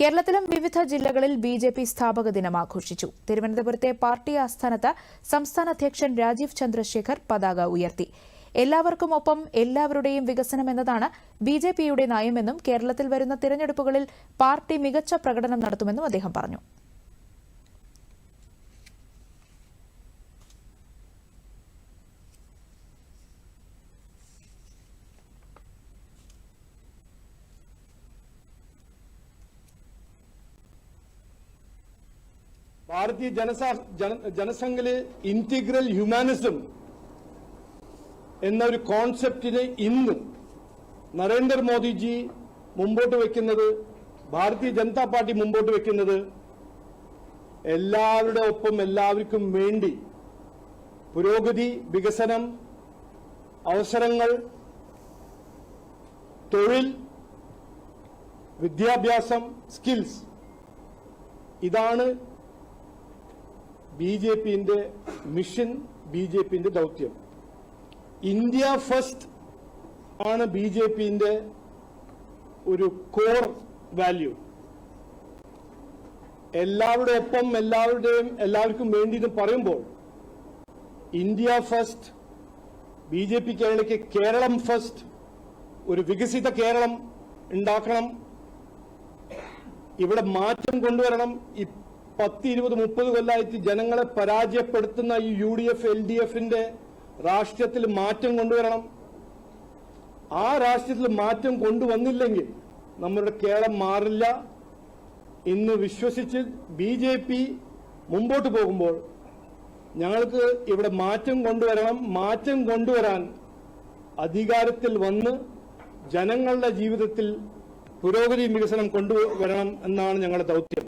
കേരളത്തിലും വിവിധ ജില്ലകളിൽ ബിജെപി സ്ഥാപക ദിനം ആഘോഷിച്ചു. തിരുവനന്തപുരത്തെ പാർട്ടി ആസ്ഥാനത്ത് സംസ്ഥാന അധ്യക്ഷൻ രാജീവ് ചന്ദ്രശേഖർ പതാക ഉയർത്തി. എല്ലാവർക്കുമൊപ്പം എല്ലാവരുടെയും വികസനം എന്നതാണ് ബിജെപിയുടെ നയമെന്നും കേരളത്തിൽ വരുന്ന തിരഞ്ഞെടുപ്പുകളിൽ പാർട്ടി മികച്ച പ്രകടനം നടത്തുമെന്നും അദ്ദേഹം പറഞ്ഞു. ഭാരതീയ ജനസംഘിലെ ഇന്റഗ്രൽ ഹ്യൂമാനിസം എന്ന ഒരു കോൺസെപ്റ്റിനെ ഇന്ന് നരേന്ദ്രമോദിജി മുമ്പോട്ട് വെക്കുന്നത്, ഭാരതീയ ജനതാ പാർട്ടി മുമ്പോട്ട് വെക്കുന്നത്, എല്ലാവരുടെ ഒപ്പം എല്ലാവർക്കും വേണ്ടി പുരോഗതി, വികസനം, അവസരങ്ങൾ, തൊഴിൽ, വിദ്യാഭ്യാസം, സ്കിൽസ്, ഇതാണ് ബിജെപിന്റെ മിഷൻ, ബിജെപിന്റെ ദൗത്യം. ഇന്ത്യ ഫസ്റ്റ് ആണ് ബിജെപിന്റെ ഒരു കോർ വാല്യൂ. എല്ലാവരുടെ ഒപ്പം എല്ലാവർക്കും വേണ്ടി എന്ന് പറയുമ്പോൾ ഇന്ത്യ ഫസ്റ്റ്, ബിജെപി കേരളയ്ക്ക് കേരളം ഫസ്റ്റ്, ഒരു വികസിത കേരളം ഉണ്ടാക്കണം, ഇവിടെ മാറ്റം കൊണ്ടുവരണം. 10, 20, 30 കൊല്ലമായിട്ട് ജനങ്ങളെ പരാജയപ്പെടുത്തുന്ന ഈ UDF, LDFന്റെ രാഷ്ട്രീയത്തിൽ മാറ്റം കൊണ്ടുവരണം. ആ രാഷ്ട്രീയത്തിൽ മാറ്റം കൊണ്ടുവന്നില്ലെങ്കിൽ നമ്മുടെ കേരളം മാറില്ല എന്ന് വിശ്വസിച്ച് ബിജെപി മുമ്പോട്ട് പോകുമ്പോൾ ഞങ്ങൾക്ക് ഇവിടെ മാറ്റം കൊണ്ടുവരണം. മാറ്റം കൊണ്ടുവരാൻ അധികാരത്തിൽ വന്ന് ജനങ്ങളുടെ ജീവിതത്തിൽ പുരോഗതി, വികസനം കൊണ്ടുവരണം എന്നാണ് ഞങ്ങളുടെ ദൗത്യം.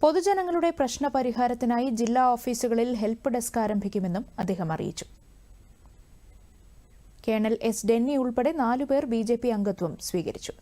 പൊതുജനങ്ങളുടെ പ്രശ്ന പരിഹാരത്തിനായി ജില്ലാ ഓഫീസുകളിൽ ഹെൽപ്പ് ഡെസ്ക് ആരംഭിക്കുമെന്നും അദ്ദേഹം അറിയിച്ചു. Colonel S. ഡെന്നി ഉൾപ്പെടെ 4 പേർ ബിജെപി അംഗത്വം സ്വീകരിച്ചു.